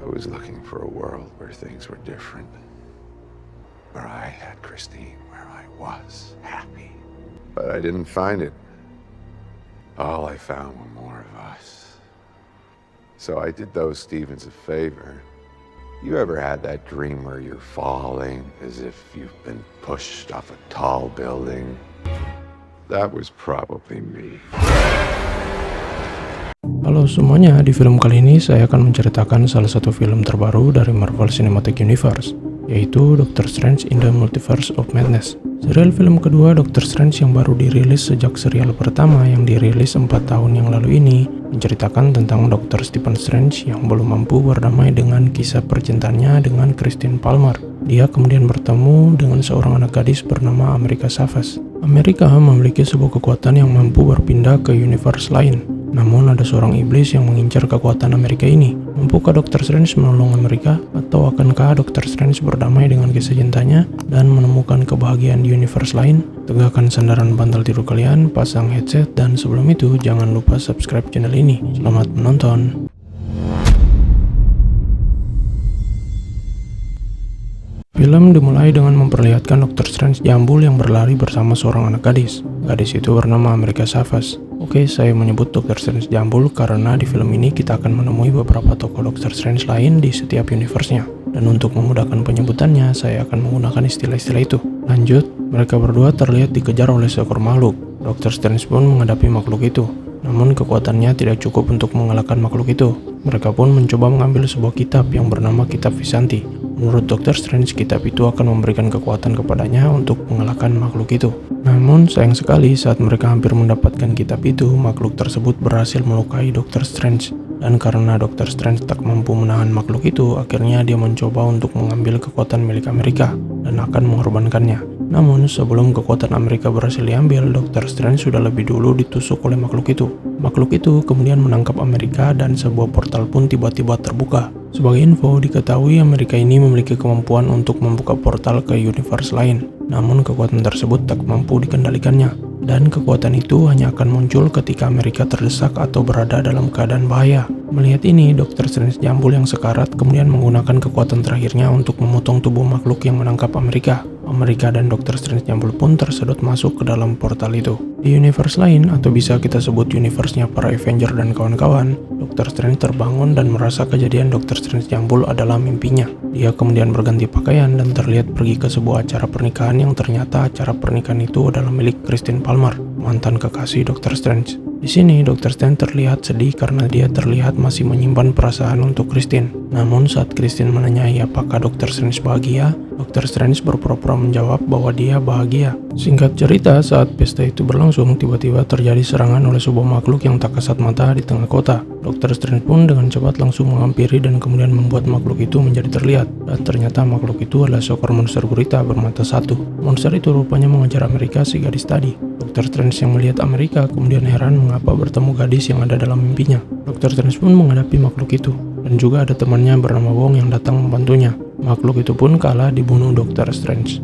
I was looking for a world where things were different. Where I had Christine, where I was happy. But I didn't find it. All I found were more of us. So I did those Stevens a favor. You ever had that dream where you're falling as if you've been pushed off a tall building? That was probably me. Halo semuanya, di film kali ini saya akan menceritakan salah satu film terbaru dari Marvel Cinematic Universe, yaitu Doctor Strange in the Multiverse of Madness. Serial film kedua Doctor Strange yang baru dirilis sejak serial pertama yang dirilis 4 tahun yang lalu ini menceritakan tentang Dr. Stephen Strange yang belum mampu berdamai dengan kisah percintaannya dengan Christine Palmer. Dia kemudian bertemu dengan seorang anak gadis bernama America Chavez. America memiliki sebuah kekuatan yang mampu berpindah ke universe lain. Namun ada seorang iblis yang mengincar kekuatan Amerika ini. Mampukah Dr. Strange menolong Amerika? Atau akankah Dr. Strange berdamai dengan kisah cintanya dan menemukan kebahagiaan di universe lain? Tegakkan sandaran bantal tidur kalian, pasang headset, dan sebelum itu jangan lupa subscribe channel ini. Selamat menonton. Film dimulai dengan memperlihatkan Dr. Strange jambul yang berlari bersama seorang anak gadis. Gadis itu bernama America Chavez. Oke, saya menyebut Dr. Strange jambul karena di film ini kita akan menemui beberapa tokoh Dr. Strange lain di setiap universe-nya. Dan untuk memudahkan penyebutannya, saya akan menggunakan istilah-istilah itu. Lanjut, mereka berdua terlihat dikejar oleh seekor makhluk. Dr. Strange pun menghadapi makhluk itu. Namun kekuatannya tidak cukup untuk mengalahkan makhluk itu. Mereka pun mencoba mengambil sebuah kitab yang bernama Kitab Vishanti. Menurut Dr. Strange, kitab itu akan memberikan kekuatan kepadanya untuk mengalahkan makhluk itu. Namun sayang sekali saat mereka hampir mendapatkan kitab itu, makhluk tersebut berhasil melukai Dr. Strange. Dan karena Dr. Strange tak mampu menahan makhluk itu, akhirnya dia mencoba untuk mengambil kekuatan milik Amerika dan akan mengorbankannya. Namun sebelum kekuatan Amerika berhasil diambil, Dr. Strange sudah lebih dulu ditusuk oleh makhluk itu. Makhluk itu kemudian menangkap Amerika dan sebuah portal pun tiba-tiba terbuka. Sebagai info, diketahui Amerika ini memiliki kemampuan untuk membuka portal ke universe lain. Namun kekuatan tersebut tak mampu dikendalikannya. Dan kekuatan itu hanya akan muncul ketika Amerika terdesak atau berada dalam keadaan bahaya. Melihat ini, Dr. Strange jambul yang sekarat kemudian menggunakan kekuatan terakhirnya untuk memotong tubuh makhluk yang menangkap Amerika. Amerika dan Dr. Strange jambul pun tersedot masuk ke dalam portal itu. Di universe lain, atau bisa kita sebut universe-nya para Avenger dan kawan-kawan, Dr. Strange terbangun dan merasa kejadian Dr. Strange jambul adalah mimpinya. Dia kemudian berganti pakaian dan terlihat pergi ke sebuah acara pernikahan yang ternyata acara pernikahan itu adalah milik Christine Palmer, mantan kekasih Dr. Strange. Di sini, Dr. Strange terlihat sedih karena dia terlihat masih menyimpan perasaan untuk Christine. Namun saat Christine menanyai apakah Dr. Strange bahagia, Dr. Strange berpura-pura menjawab bahwa dia bahagia. Singkat cerita, saat pesta itu berlangsung, tiba-tiba terjadi serangan oleh sebuah makhluk yang tak kasat mata di tengah kota. Dr. Strange pun dengan cepat langsung menghampiri dan kemudian membuat makhluk itu menjadi terlihat. Dan ternyata makhluk itu adalah seekor monster gurita bermata satu. Monster itu rupanya mengejar Amerika si gadis tadi. Dr. Strange yang melihat Amerika kemudian heran mengapa bertemu gadis yang ada dalam mimpinya. Dr. Strange pun menghadapi makhluk itu. Dan juga ada temannya bernama Wong yang datang membantunya. Makhluk itu pun kalah dibunuh Dr. Strange.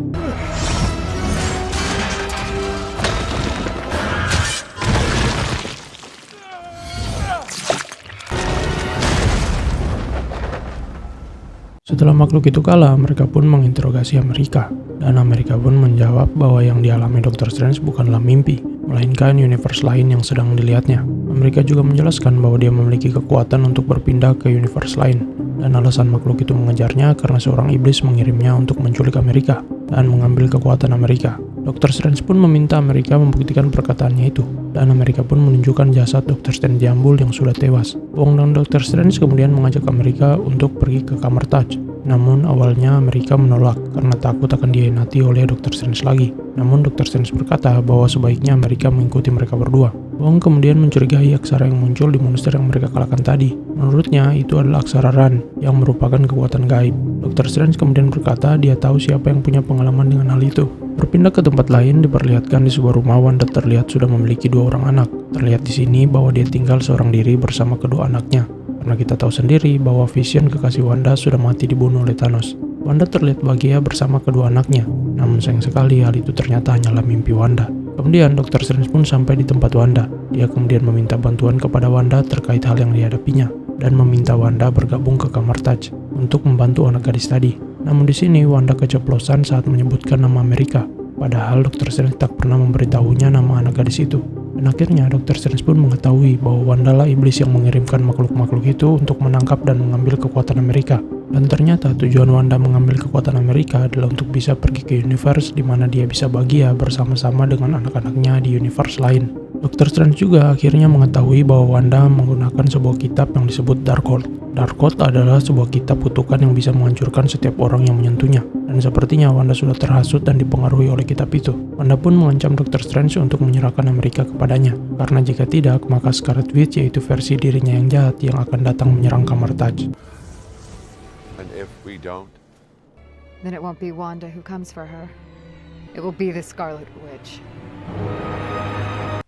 Setelah makhluk itu kalah, mereka pun menginterogasi Amerika. Dan Amerika pun menjawab bahwa yang dialami Dr. Strange bukanlah mimpi, melainkan universe lain yang sedang dilihatnya. Amerika juga menjelaskan bahwa dia memiliki kekuatan untuk berpindah ke universe lain. Dan alasan makhluk itu mengejarnya karena seorang iblis mengirimnya untuk menculik Amerika dan mengambil kekuatan Amerika. Dr. Strange pun meminta Amerika membuktikan perkataannya itu. Dan Amerika pun menunjukkan jasad Dr. Strange jambul yang sudah tewas. Wong dan Dr. Strange kemudian mengajak Amerika untuk pergi ke kamar Taj. Namun awalnya Amerika menolak karena takut akan dihianati oleh Dr. Strange lagi. Namun Dr. Strange berkata bahwa sebaiknya Amerika mengikuti mereka berdua. Wong kemudian mencurigai aksara yang muncul di monster yang mereka kalahkan tadi. Menurutnya itu adalah aksara Ran yang merupakan kekuatan gaib. Dr. Strange kemudian berkata dia tahu siapa yang punya pengalaman dengan hal itu. Berpindah ke tempat lain diperlihatkan di sebuah rumah Wanda terlihat sudah memiliki 2 orang anak. Terlihat di sini bahwa dia tinggal seorang diri bersama kedua anaknya. Karena kita tahu sendiri bahwa Vision kekasih Wanda sudah mati dibunuh oleh Thanos. Wanda terlihat bahagia bersama kedua anaknya. Namun sayang sekali hal itu ternyata hanyalah mimpi Wanda. Kemudian Dr. Strange pun sampai di tempat Wanda. Dia kemudian meminta bantuan kepada Wanda terkait hal yang dihadapinya. dan meminta Wanda bergabung ke kamar Taj untuk membantu anak gadis tadi. Namun di sini Wanda keceplosan saat menyebutkan nama Amerika, padahal Dr. Strange tak pernah memberitahunya nama anak gadis itu. Dan akhirnya Dr. Strange pun mengetahui bahwa Wanda lah iblis yang mengirimkan makhluk-makhluk itu untuk menangkap dan mengambil kekuatan Amerika. Dan ternyata tujuan Wanda mengambil kekuatan Amerika adalah untuk bisa pergi ke universe di mana dia bisa bahagia bersama-sama dengan anak-anaknya di universe lain. Dr. Strange juga akhirnya mengetahui bahwa Wanda menggunakan sebuah kitab yang disebut Darkhold. Darkhold adalah sebuah kitab kutukan yang bisa menghancurkan setiap orang yang menyentuhnya. Dan sepertinya Wanda sudah terhasut dan dipengaruhi oleh kitab itu. Wanda pun mengancam Dr. Strange untuk menyerahkan Amerika kepadanya. Karena jika tidak, maka Scarlet Witch, yaitu versi dirinya yang jahat, yang akan datang menyerang kamar Taj. And if we don't, Then it won't be Wanda who comes for her. It will be the Scarlet Witch.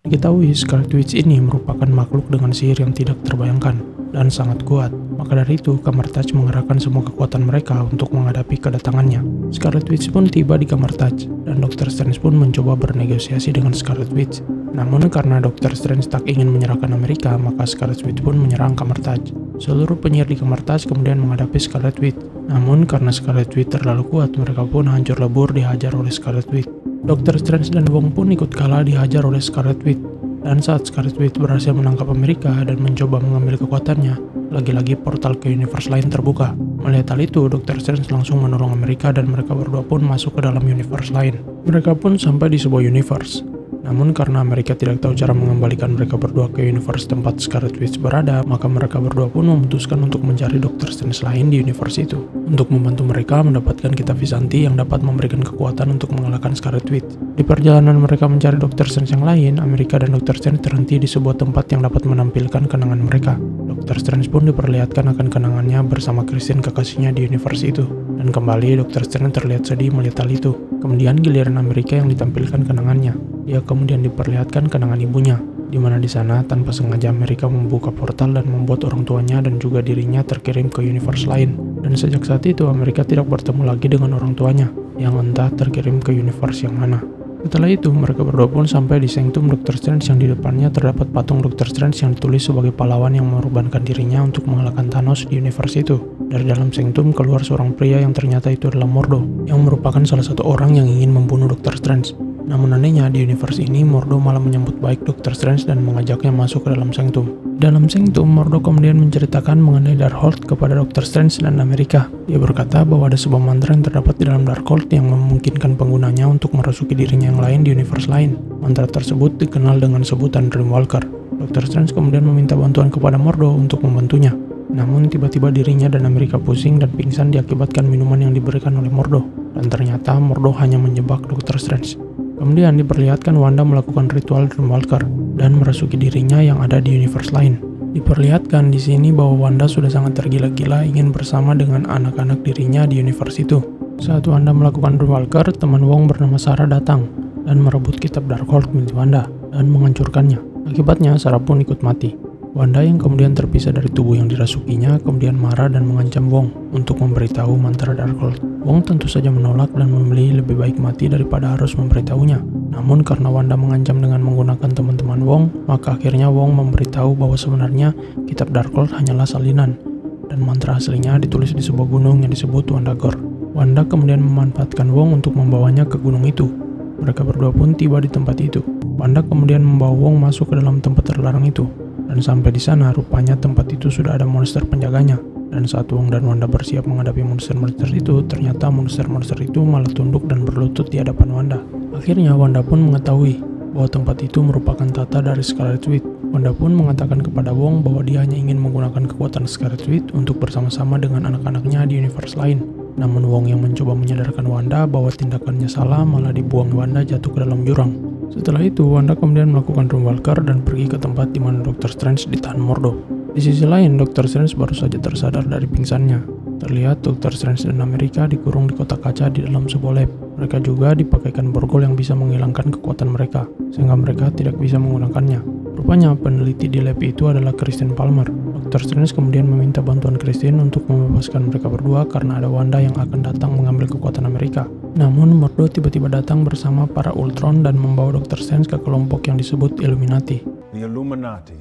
Diketahui Scarlet Witch ini merupakan makhluk dengan sihir yang tidak terbayangkan dan sangat kuat. Maka dari itu, kamar Taj mengerahkan semua kekuatan mereka untuk menghadapi kedatangannya. Scarlet Witch pun tiba di kamar Taj, dan Dr. Strange pun mencoba bernegosiasi dengan Scarlet Witch. Namun karena Dr. Strange tak ingin menyerahkan Amerika, maka Scarlet Witch pun menyerang kamar Taj. Seluruh penyihir di kamar Taj kemudian menghadapi Scarlet Witch. Namun karena Scarlet Witch terlalu kuat, mereka pun hancur lebur dihajar oleh Scarlet Witch. Dr. Strange dan Wong pun ikut kalah dihajar oleh Scarlet Witch. Dan saat Scarlet Witch berhasil menangkap Amerika dan mencoba mengambil kekuatannya, lagi-lagi portal ke universe lain terbuka. Melihat hal itu, Dr. Strange langsung menolong Amerika dan mereka berdua pun masuk ke dalam universe lain. Mereka pun sampai di sebuah universe. Namun karena Amerika tidak tahu cara mengembalikan mereka berdua ke universe tempat Scarlet Witch berada, maka mereka berdua pun memutuskan untuk mencari Dr. Strange lain di universe itu, untuk membantu mereka mendapatkan kitab Visanti yang dapat memberikan kekuatan untuk mengalahkan Scarlet Witch. Di perjalanan mereka mencari Dr. Strange yang lain, Amerika dan Dr. Strange terhenti di sebuah tempat yang dapat menampilkan kenangan mereka. Dr. Strange pun diperlihatkan akan kenangannya bersama Christine, kekasihnya di universe itu. Dan kembali Dr. Strange terlihat sedih melihat hal itu. Kemudian giliran Amerika yang ditampilkan kenangannya. Dia kemudian diperlihatkan kenangan ibunya, di mana di sana tanpa sengaja Amerika membuka portal dan membuat orang tuanya dan juga dirinya terkirim ke universe lain. Dan sejak saat itu Amerika tidak bertemu lagi dengan orang tuanya, yang entah terkirim ke universe yang mana. Setelah itu, mereka berdua pun sampai di Sanctum Dr. Strange yang di depannya terdapat patung Dr. Strange yang ditulis sebagai pahlawan yang mengorbankan dirinya untuk mengalahkan Thanos di universe itu. Dari dalam Sanctum keluar seorang pria yang ternyata itu adalah Mordo, yang merupakan salah satu orang yang ingin membunuh Dr. Strange. Namun anehnya di universe ini Mordo malah menyambut baik Dr. Strange dan mengajaknya masuk ke dalam Sanctum. Dalam Sanctum, Mordo kemudian menceritakan mengenai Darkhold kepada Dr. Strange dan Amerika. Dia berkata bahwa ada sebuah mantra yang terdapat di dalam Darkhold yang memungkinkan penggunanya untuk merasuki dirinya yang lain di universe lain. Mantra tersebut dikenal dengan sebutan Dreamwalker. Dr. Strange kemudian meminta bantuan kepada Mordo untuk membantunya. Namun tiba-tiba dirinya dan Amerika pusing dan pingsan diakibatkan minuman yang diberikan oleh Mordo. Dan ternyata Mordo hanya menjebak Dr. Strange. Kemudian diperlihatkan Wanda melakukan ritual Dreamwalker dan merasuki dirinya yang ada di universe lain. Diperlihatkan di sini bahwa Wanda sudah sangat tergila-gila ingin bersama dengan anak-anak dirinya di universe itu. Saat Wanda melakukan Dreamwalker, teman Wong bernama Sarah datang dan merebut kitab Darkhold milik Wanda dan menghancurkannya. Akibatnya Sarah pun ikut mati. Wanda yang kemudian terpisah dari tubuh yang dirasukinya kemudian marah dan mengancam Wong untuk memberitahu mantra Darkhold. Wong tentu saja menolak dan memilih lebih baik mati daripada harus memberitahunya. Namun karena Wanda mengancam dengan menggunakan teman-teman Wong, maka akhirnya Wong memberitahu bahwa sebenarnya kitab Darkhold hanyalah salinan dan mantra aslinya ditulis di sebuah gunung yang disebut Wandagore. Wanda kemudian memanfaatkan Wong untuk membawanya ke gunung itu. Mereka berdua pun tiba di tempat itu. Wanda kemudian membawa Wong masuk ke dalam tempat terlarang itu. Dan sampai di sana, rupanya tempat itu sudah ada monster penjaganya. Dan saat Wong dan Wanda bersiap menghadapi monster-monster itu, ternyata monster-monster itu malah tunduk dan berlutut di hadapan Wanda. Akhirnya Wanda pun mengetahui bahwa tempat itu merupakan tata dari Scarlet Witch. Wanda pun mengatakan kepada Wong bahwa dia hanya ingin menggunakan kekuatan Scarlet Witch untuk bersama-sama dengan anak-anaknya di universe lain. Namun Wong yang mencoba menyadarkan Wanda bahwa tindakannya salah malah dibuang Wanda jatuh ke dalam jurang. Setelah itu, Wanda kemudian melakukan Dreamwalker dan pergi ke tempat di mana Dr. Strange ditahan Mordo. Di sisi lain, Dr. Strange baru saja tersadar dari pingsannya. Terlihat Dr. Strange dan Amerika dikurung di kotak kaca di dalam sebuah lab. Mereka juga dipakaikan borgol yang bisa menghilangkan kekuatan mereka, sehingga mereka tidak bisa menggunakannya. Rupanya peneliti di lab itu adalah Christine Palmer. Dr. Strange kemudian meminta bantuan Christine untuk membebaskan mereka berdua karena ada Wanda yang akan datang mengambil kekuatan Amerika. Namun Mordo tiba-tiba datang bersama para Ultron dan membawa Dr. Strange ke kelompok yang disebut Illuminati. The Illuminati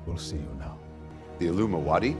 will see you now. The Illumawati?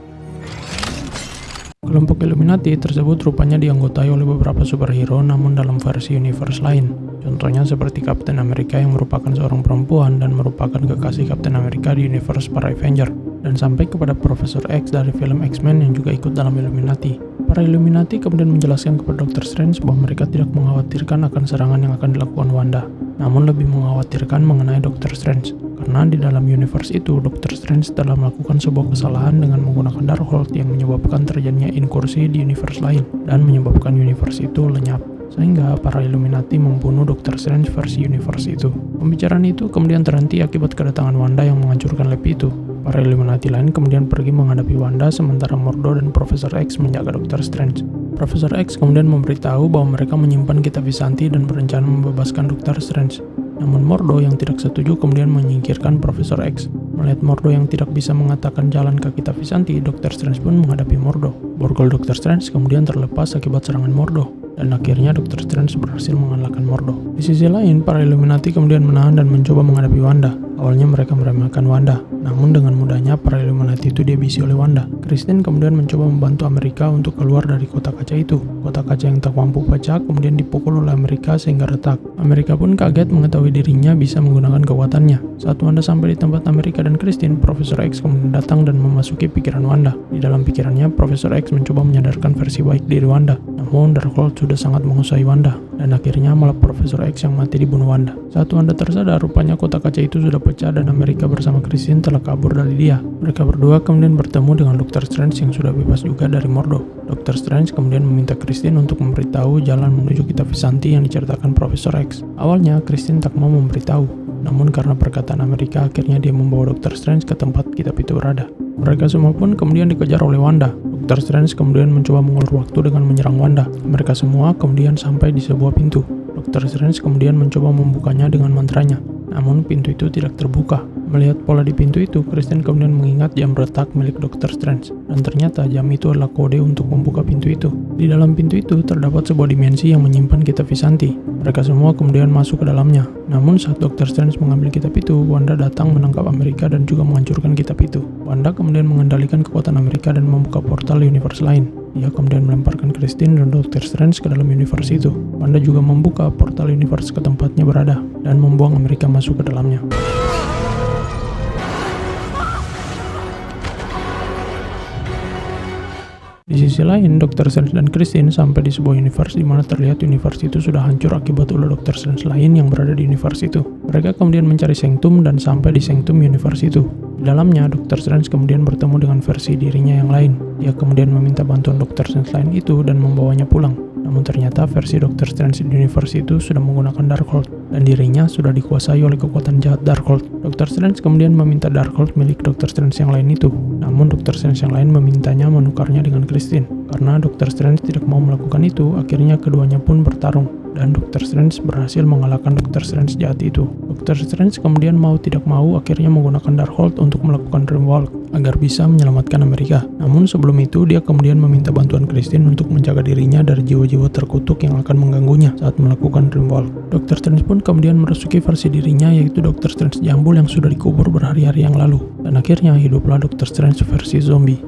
Kelompok Illuminati tersebut rupanya dianggotai oleh beberapa superhero namun dalam versi universe lain. Contohnya seperti Captain America yang merupakan seorang perempuan dan merupakan kekasih Captain America di universe para Avenger. Dan sampai kepada Profesor X dari film X-Men yang juga ikut dalam Illuminati. Para Illuminati kemudian menjelaskan kepada Dr. Strange bahwa mereka tidak mengkhawatirkan akan serangan yang akan dilakukan Wanda, namun lebih mengkhawatirkan mengenai Dr. Strange. Karena di dalam universe itu, Dr. Strange telah melakukan sebuah kesalahan dengan menggunakan Darkhold yang menyebabkan terjadinya inkursi di universe lain dan menyebabkan universe itu lenyap. Sehingga para Illuminati membunuh Dr. Strange versi universe itu. Pembicaraan itu kemudian terhenti akibat kedatangan Wanda yang menghancurkan lab itu. Para Illuminati lain kemudian pergi menghadapi Wanda sementara Mordo dan Profesor X menjaga Dr. Strange. Profesor X kemudian memberitahu bahwa mereka menyimpan kitab Visanti dan berencana membebaskan Dr. Strange. Namun Mordo yang tidak setuju kemudian menyingkirkan Profesor X. Melihat Mordo yang tidak bisa mengatakan jalan ke kitab Visanti, Dr. Strange pun menghadapi Mordo. Borgol Dr. Strange kemudian terlepas akibat serangan Mordo. Dan akhirnya Dr. Strange berhasil mengalahkan Mordo. Di sisi lain, para Illuminati kemudian menahan dan mencoba menghadapi Wanda. Awalnya mereka meremehkan Wanda, namun dengan mudahnya para Illuminati itu dihabisi oleh Wanda. Christine kemudian mencoba membantu Amerika untuk keluar dari kotak kaca itu. Kotak kaca yang tak mampu pecah kemudian dipukul oleh Amerika sehingga retak. Amerika pun kaget mengetahui dirinya bisa menggunakan kekuatannya. Saat Wanda sampai di tempat Amerika dan Christine, Profesor X kemudian datang dan memasuki pikiran Wanda. Di dalam pikirannya, Profesor X mencoba menyadarkan versi baik diri Wanda. Namun Darkhold sudah sangat menguasai Wanda, dan akhirnya malah Profesor X yang mati dibunuh Wanda. Saat Wanda tersadar, rupanya kotak kaca itu sudah pecah dan Amerika bersama Christine telah kabur dari dia. Mereka berdua kemudian bertemu dengan Dr. Strange yang sudah bebas juga dari Mordo. Dr. Strange kemudian meminta Christine untuk memberitahu jalan menuju kitab Visanti yang diceritakan Profesor X. Awalnya Christine tak mau memberitahu, namun karena perkataan Amerika akhirnya dia membawa Dr. Strange ke tempat kitab itu berada. Mereka semua pun kemudian dikejar oleh Wanda. Dr. Strange kemudian mencoba mengulur waktu dengan menyerang Wanda. Mereka semua kemudian sampai di sebuah pintu. Dr. Strange kemudian mencoba membukanya dengan mantranya. Namun pintu itu tidak terbuka. Melihat pola di pintu itu, Christine kemudian mengingat jam retak milik Dr. Strange. Dan ternyata jam itu adalah kode untuk membuka pintu itu. Di dalam pintu itu terdapat sebuah dimensi yang menyimpan kitab Visanti. Mereka semua kemudian masuk ke dalamnya. Namun saat Dr. Strange mengambil kitab itu, Wanda datang menangkap Amerika dan juga menghancurkan kitab itu. Wanda kemudian mengendalikan kekuatan Amerika dan membuka portal universe lain. Dia kemudian melemparkan Christine dan Dr. Strange ke dalam universe itu. Wanda juga membuka portal universe ke tempatnya berada dan membuang Amerika masuk ke dalamnya. Di sisi lain, Dr. Strange dan Christine sampai di sebuah universe di mana terlihat universe itu sudah hancur akibat ulah Dr. Strange lain yang berada di universe itu. Mereka kemudian mencari Sanctum dan sampai di Sanctum universe itu. Di dalamnya, Dr. Strange kemudian bertemu dengan versi dirinya yang lain. Dia kemudian meminta bantuan Dr. Strange lain itu dan membawanya pulang. Namun ternyata versi Dr. Strange di universe itu sudah menggunakan Darkhold dan dirinya sudah dikuasai oleh kekuatan jahat Darkhold. Dr. Strange kemudian meminta Darkhold milik Dr. Strange yang lain itu. Namun Dr. Strange yang lain memintanya menukarnya dengan Christine. Karena Dr. Strange tidak mau melakukan itu, akhirnya keduanya pun bertarung. Dan Dr. Strange berhasil mengalahkan Dr. Strange jahat itu. Dr. Strange kemudian mau tidak mau akhirnya menggunakan Darkhold untuk melakukan Dreamwalk agar bisa menyelamatkan Amerika. Namun sebelum itu dia kemudian meminta bantuan Christine untuk menjaga dirinya dari jiwa-jiwa terkutuk yang akan mengganggunya saat melakukan Dreamwalk. Dr. Strange pun kemudian merasuki versi dirinya yaitu Dr. Strange Jambul yang sudah dikubur berhari-hari yang lalu. Dan akhirnya hiduplah Dr. Strange versi zombie.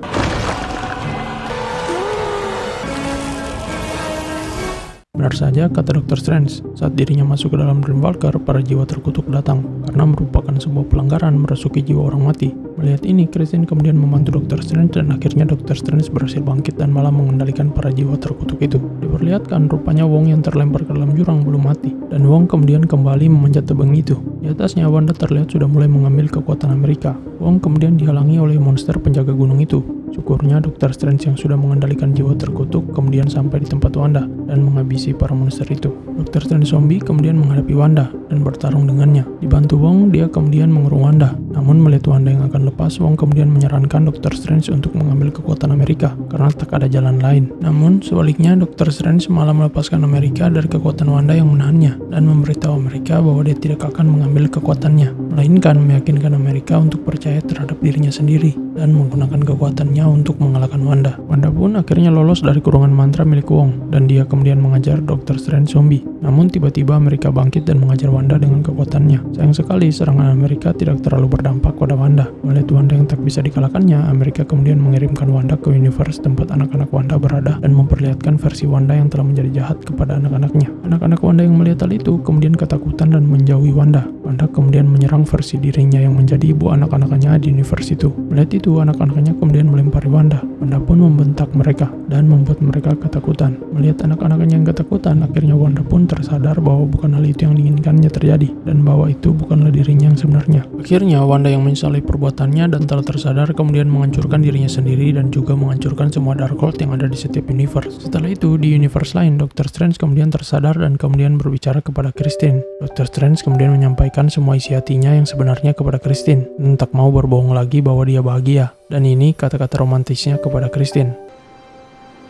Benar saja kata Dr. Strange, saat dirinya masuk ke dalam Dreamwalker, para jiwa terkutuk datang, karena merupakan sebuah pelanggaran merasuki jiwa orang mati. Melihat ini, Christine kemudian membantu Dr. Strange dan akhirnya Dr. Strange berhasil bangkit dan malah mengendalikan para jiwa terkutuk itu. Diperlihatkan rupanya Wong yang terlempar ke dalam jurang belum mati, dan Wong kemudian kembali memanjat tebing itu. Di atasnya, Wanda terlihat sudah mulai mengambil kekuatan Amerika. Wong kemudian dihalangi oleh monster penjaga gunung itu. Syukurnya Dr. Strange yang sudah mengendalikan jiwa terkutuk kemudian sampai di tempat Wanda dan menghabisi para monster itu. Dr. Strange zombie kemudian menghadapi Wanda dan bertarung dengannya. Dibantu Wong, dia kemudian mengurung Wanda. Namun melihat Wanda yang akan lepas, Wong kemudian menyarankan Dr. Strange untuk mengambil kekuatan Amerika karena tak ada jalan lain. Namun sebaliknya Dr. Strange malah melepaskan Amerika dari kekuatan Wanda yang menahannya dan memberitahu Amerika bahwa dia tidak akan mengambil kekuatannya, melainkan meyakinkan Amerika untuk percaya terhadap dirinya sendiri dan menggunakan kekuatannya dirinya untuk mengalahkan Wanda. Wanda pun akhirnya lolos dari kurungan mantra milik Wong, dan dia kemudian mengajar Dr. Strange zombie. Namun tiba-tiba Amerika bangkit dan mengajar Wanda dengan kekuatannya. Sayang sekali serangan Amerika tidak terlalu berdampak pada Wanda. Melihat Wanda yang tak bisa dikalahkannya, Amerika kemudian mengirimkan Wanda ke universe tempat anak-anak Wanda berada dan memperlihatkan versi Wanda yang telah menjadi jahat kepada anak-anaknya. Anak-anak Wanda yang melihat hal itu kemudian ketakutan dan menjauhi Wanda. Wanda kemudian menyerang versi dirinya yang menjadi ibu anak-anaknya di universe itu. Melihat itu, anak-anaknya kemudian melempari Wanda. Wanda pun membentak mereka dan membuat mereka ketakutan. Melihat anak-anaknya yang ketakutan, akhirnya Wanda pun tersadar bahwa bukan hal itu yang diinginkannya terjadi dan bahwa itu bukanlah dirinya yang sebenarnya. Akhirnya Wanda yang menyesali perbuatannya dan telah tersadar kemudian menghancurkan dirinya sendiri dan juga menghancurkan semua Darkhold yang ada di setiap universe. Setelah itu, di universe lain, Dr. Strange kemudian tersadar dan kemudian berbicara kepada Christine. Dr. Strange kemudian menyampaikan semua isi hatinya yang sebenarnya kepada Christine dan tak mau berbohong lagi bahwa dia bahagia. Dan ini kata-kata romantisnya kepada Christine.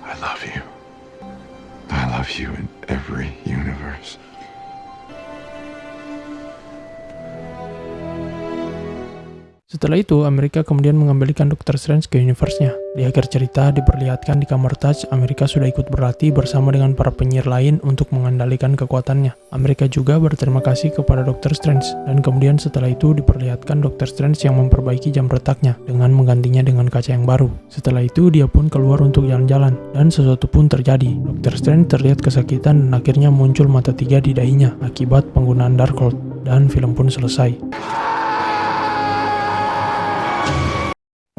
I love you. I love you in every universe. Setelah itu, Amerika kemudian mengembalikan Dr. Strange ke universe-nya. Di akhir cerita, diperlihatkan di kamar Touch, Amerika sudah ikut berlatih bersama dengan para penyihir lain untuk mengendalikan kekuatannya. Amerika juga berterima kasih kepada Dr. Strange, dan kemudian setelah itu diperlihatkan Dr. Strange yang memperbaiki jam retaknya dengan menggantinya dengan kaca yang baru. Setelah itu, dia pun keluar untuk jalan-jalan, dan sesuatu pun terjadi. Dr. Strange terlihat kesakitan dan akhirnya muncul mata 3 di dahinya akibat penggunaan Darkhold, dan film pun selesai.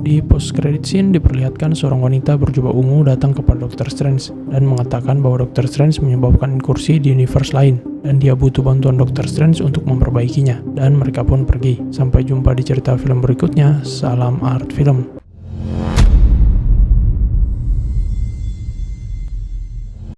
Di post-credit scene diperlihatkan seorang wanita berjubah ungu datang kepada Dr. Strange dan mengatakan bahwa Dr. Strange menyebabkan inkursi di universe lain dan dia butuh bantuan Dr. Strange untuk memperbaikinya, dan mereka pun pergi. Sampai jumpa di cerita film berikutnya. Salam art film.